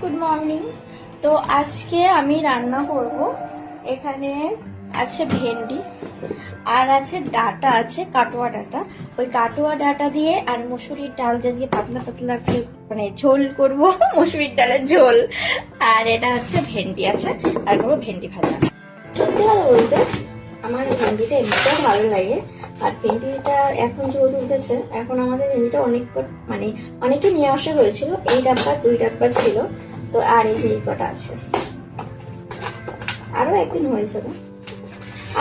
Good morning. তো আজকে আমি রান্না করব। এখানে আছে ভেন্ডি আর আছে ডাটা, আছে কাটোয়া ডাটা। ওই কাটোয়া ডাটা দিয়ে আর মসুরির ডাল দিয়ে পাতলা পাতলা মানে ঝোল করব মসুরির ডালের ঝোল। আর এটা হচ্ছে ভেন্ডি আছে, আর করবো ভেন্ডি ভাজা। সত্যি কথা বলতে আমার ভেন্ডিটা এমনিতেও ভালো লাগে, আর ভেন্ডিটা এখন যেহেতু উঠেছে, এখন আমাদের ভেন্ডিটা মানে অনেকে নিয়ে আসা হয়েছিল। এই ডাব্বা 2 ডাব্বা ছিল, তো আর এই যে কটা আছে, আরো একদিন হয়েছিল।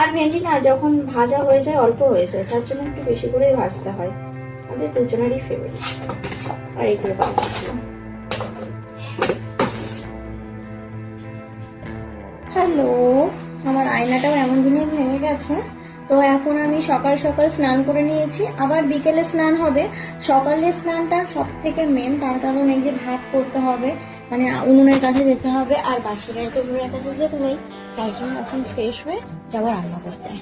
আর ভেন্ডি না যখন ভাজা হয়ে যায় অল্প হয়ে যায়, তার জন্য একটু বেশি করেই ভাজতে হয়। আমাদের দুজনেরই ফেভারিট। আর এই যে হ্যালো, আমার আয়নাটাও এমন দিনে ভেঙে গেছে। তো এখন আমি সকাল সকাল স্নান করে নিয়েছি, আবার বিকেলে স্নান হবে। সকালে স্নানটা সব থেকে মেন, তার কারণ এই যে ভাত করতে হবে, মানে উনুনের কাছে যেতে হবে, আর বাসি গায়ে তো উনুনের কাছে যেতে নেই। তার জন্য এখন ফ্রেশ হয়ে যাবো রান্না করতে।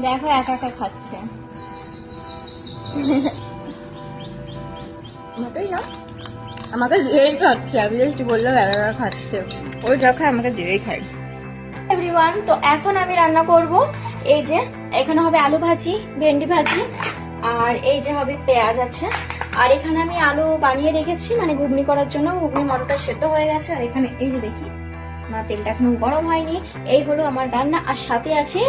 দেখো একা একা খাচ্ছে। মোটেই না, আমাকে দিয়েই খাচ্ছে। আমি জাস্ট বললাম একা একা খাচ্ছে, ওই যা খায় আমাকে দিয়েই খাই। এভরিওয়ান, তো এখন আমি রান্না করব। এই যে এখানে হবে আলু ভাজি, ভেন্ডি ভাজি, আর এই যে হবে পেঁয়াজ আছে। আর এখানে আমি আলু বানিয়ে রেখেছি, মানে ঘুগনি করার জন্য। ঘুগনি মটরটা সেদ্ধ হয়ে গেছে। আর এখানে এই যে দেখি না, তেলটা এখনো গরম হয়নি। এই হলো আমার রান্না, আর সাথে আছে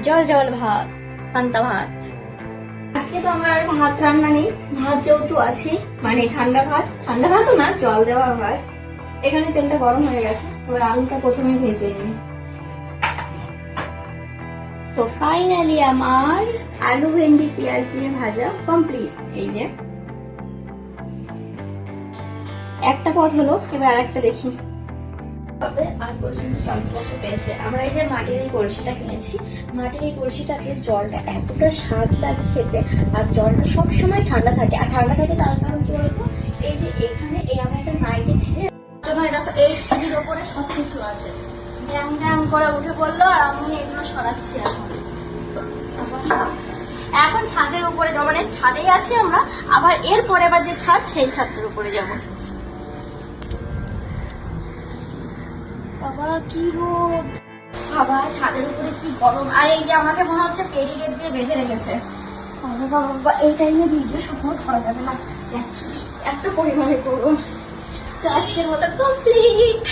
জল জল ভাত, পান্তা ভাত। আজকে তো আমার আর ভাত রান্না নেই, ভাত যেহেতু আছে, মানে ঠান্ডা ভাতও না, জল দেওয়া ভাত। এখানে তেলটা গরম হয়ে গেছে, এবার আলুটা প্রথমে ভেজে নিই। তো ফাইনালি আমার আলু ভেন্ডি পেঁয়াজ দিয়ে ভাজা কমপ্লিট। এই যে একটা পথ হলো, এবার আরেকটা দেখি। আর প্রচন্ড জল পেয়েছে। আমরা এই যে মাটির এই কলসিটা কিনেছি, মাটির এই কলসিটাতে জলটা এতটা স্বাদ লাগে খেতে, আর জলটা সবসময় ঠান্ডা থাকে। আর ঠান্ডা থাকে তার কারণ কি বলতো, এই যে এখানে এই আমি একটা নাইটি ছিঁড়ে দেখো, এই সিঁড়ির ওপরে সবকিছু আছে, ড্যাং ড্যাং করে উঠে পড়লো, আর আমি এগুলো সরাচ্ছি এখন ছাদের উপরে, মানে ছাদেই আছি আমরা। আবার এরপরে আবার যে ছাদ, সেই ছাদের উপরে যাবো। বাবা কি রোদ, বাবা ছাদের উপরে কি গরম। আর এই যে আমাকে মনে হচ্ছে পেরিগেট দিয়ে বেঁধে রেখেছে। বাবা এই টাইমে ভিডিও শুট করা যাবে না, এত পরিমাণে গরম। তো আজকের মতো কমপ্লিট।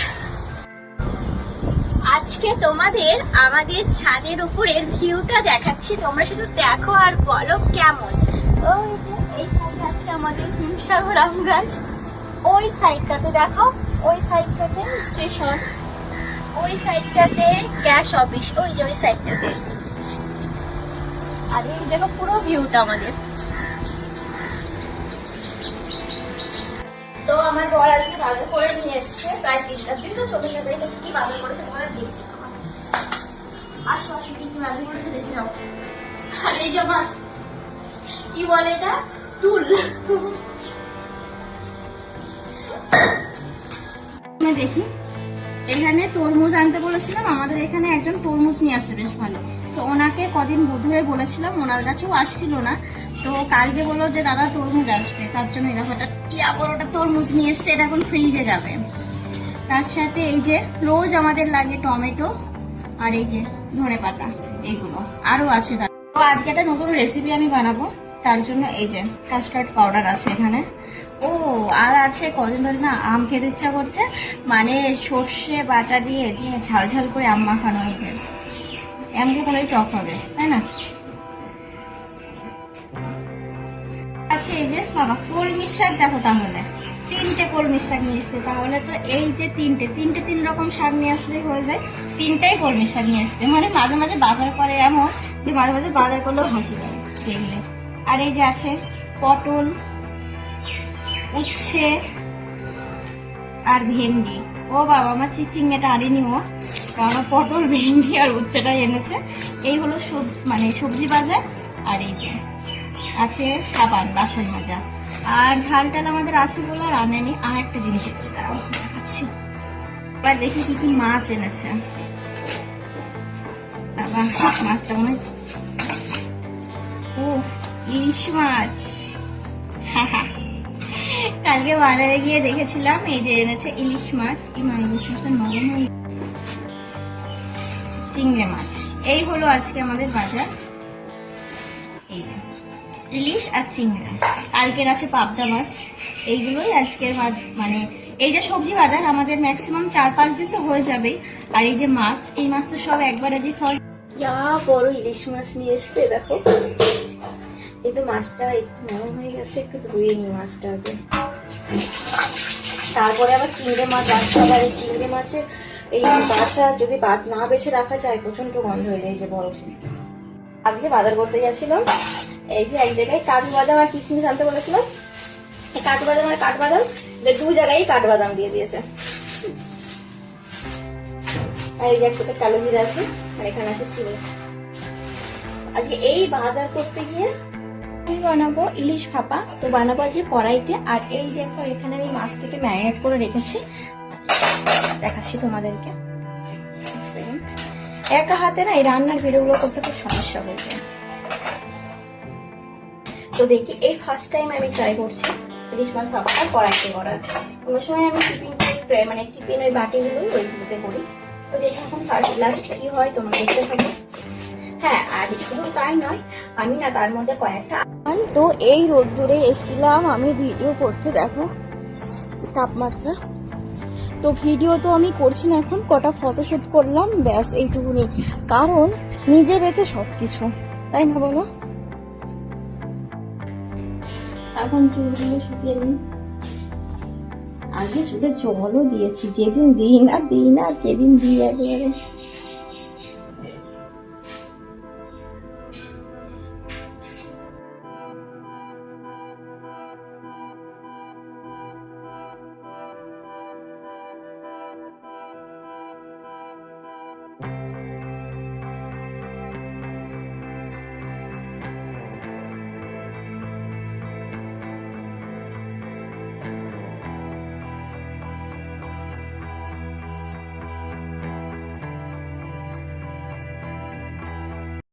আজকে তোমাদের আমাদের ছাদের উপরের ভিউটা দেখাচ্ছি, তোমরা শুধু দেখো আর বলো কেমন। ওই যে এই সাইডে আছে আমাদের হিমসাগর আম গাছ, ওই সাইডটাতে দেখো, ওই সাইডটাতে স্টেশন, ওই সাইডটাতে গ্যাস অফিস, ওই যে ওই সাইডটাতে। আর এই দেখো পুরো ভিউটা আমাদের। তো আমার বর আজকে বাজার করে নিয়ে এসছে, প্রায় 3-4 দিন তো চলে যাবে। কি বাজার করেছে তোমার দেখছি, আসো আসো কি বাজার করেছে দেখে যাও। আর এই যে আমার কি বলে এটা, টুল। দেখি, এখানে তরমুজ আনতে বলেছিলাম, আমাদের এখানে একজন তরমুজ নিয়ে আসে বেশ ভালো। তো ওনাকে কদিন ধরে বলেছিলাম, ওনার কাছেও আসছিল না। তো কালকে বললো যে দাদা তরমুজ আসবে, তার জন্য দেখো ওটা তরমুজ নিয়ে এসছে, এটা এখন ফ্রিজে যাবে। তার সাথে এই যে রোজ আমাদের লাগে টমেটো, আর এই যে ধনেপাতা, এইগুলো আরো আছে। তো আজকে একটা নতুন রেসিপি আমি বানাবো, তার জন্য এই যে কাস্টার্ড পাউডার আছে এখানে। ও আর আছে, কদিন ধরে না আম খেতে ইচ্ছা করছে, মানে সর্ষে বাটা দিয়ে যে ঝাল ঝাল করে আম মাখানো হয়েছে, এমনি করেই টক হবে, তাই না? আছে এই যে বাবা কলমির শাক, দেখো তাহলে 3টে কলমির শাক নিয়ে এসছে। তাহলে তো এই যে তিনটে 3 রকম শাক নিয়ে আসলেই হয়ে যায়। 3টাই কলমির শাক নিয়ে আসতে, মানে মাঝে মাঝে বাজার করে এমন যে মাঝে মাঝে বাজার করলেও হাসি পায় দেখলে। আর এই যে আছে পটল, উচ্ছে আর ভেন্ডি। ও বাবা, আমার চিচিঙ্গাটা আনিনি ও, কারণ পটল ভেন্ডি আর উচ্ছেটাই এনেছে। এই হলো মানে সবজি বাজার। আর এই যে আছে সাবান, বাসন মাজা। আর ঝাল টাল আমাদের আছে বলে আর আনেনি। আর একটা জিনিস এনেছে, তারাও দেখাচ্ছি। এবার দেখি কি কি মাছ এনেছে। বাবা, মাছটা মনে হয় ও ইলিশ মাছ। কালকে বাজারে গিয়ে দেখেছিলাম, এই যে এনেছে ইলিশ মাছ। ইলিশ মাছটা নরম হয়ে, চিংড়ি মাছ। এই হলো আজকে আমাদের বাজার, এই যে ইলিশ আর চিংড়ি। কালকের আছে পাবদা মাছ। এইগুলোই আজকের মানে এই যে সবজি বাজার আমাদের ম্যাক্সিমাম 4-5 দিন তো হয়ে যাবেই। আর এই যে মাছ, এই মাছ তো সব একবার আজই খাওয়া। যা বড় ইলিশ মাছ নিয়ে এসছে দেখো, কিন্তু মাছটা একটু নরম হয়ে গেছে, একটু ধুয়ে নি মাছটা আগে। তারপরে আবার চিংড়ি মাছ আসতে হবে। আর এই চিংড়ি মাছের এই বাছা যদি না বেছে রাখা যায় প্রচন্ড গন্ধ হয়ে যায়। যে বড় আজকে বাজার করতে যাচ্ছিলাম, এই যে এক জায়গায় কাজু বাদাম আর কিশমিশ আনতে বলেছিলাম, এই কাঠু বাদাম আর কাঠবাদাম 2 জায়গায় কাঠবাদাম দিয়ে দিয়েছে। আর এই যে একটা কালো জিরা আছে, আর এখানে আছে চিনি। আজকে এই বাজার করতে গিয়ে আমি বানাবো ইলিশ ভাপা। তো বানাবো আজকে কড়াইতে। আর এই যে এখানে আমি মাছটাকে ম্যারিনেট করে রেখেছি, দেখাচ্ছি তোমাদেরকে। একা হাতে না এই রান্নার ভিডিওগুলো করতে খুব সমস্যা হয়ে যায়। তো দেখি, এই ফার্স্ট টাইম আমি ট্রাই করছি ইলিশ মাছ ভাপাটা কড়াইতে করার। কোনো সময় আমি টিফিন মানে টিফিন ওই বাটিগুলোই ওইগুলোতে করি। তো দেখি এখন ফার্স্ট লাস্ট কি হয় তোমরা দেখতে থাকো। হ্যাঁ, আর শুধু তাই নয়, আমি না তার মধ্যে কয়েকটা তো এই রোদ্দুরে এসেছিলাম আমি ভিডিও করতে। দেখো তাপমাত্রা। তো ভিডিও তো আমি করছি না এখন, কটা ফটোশুট করলাম, ব্যাস এইটুকুনি। কারণ নিজে বেঁচে সবকিছু, তাই না বলো? এখন চুলগুলো শুকিয়ে নিই। আগে চুলে জলও দিয়েছি, যেদিন দিই না যেদিন দিই একেবারে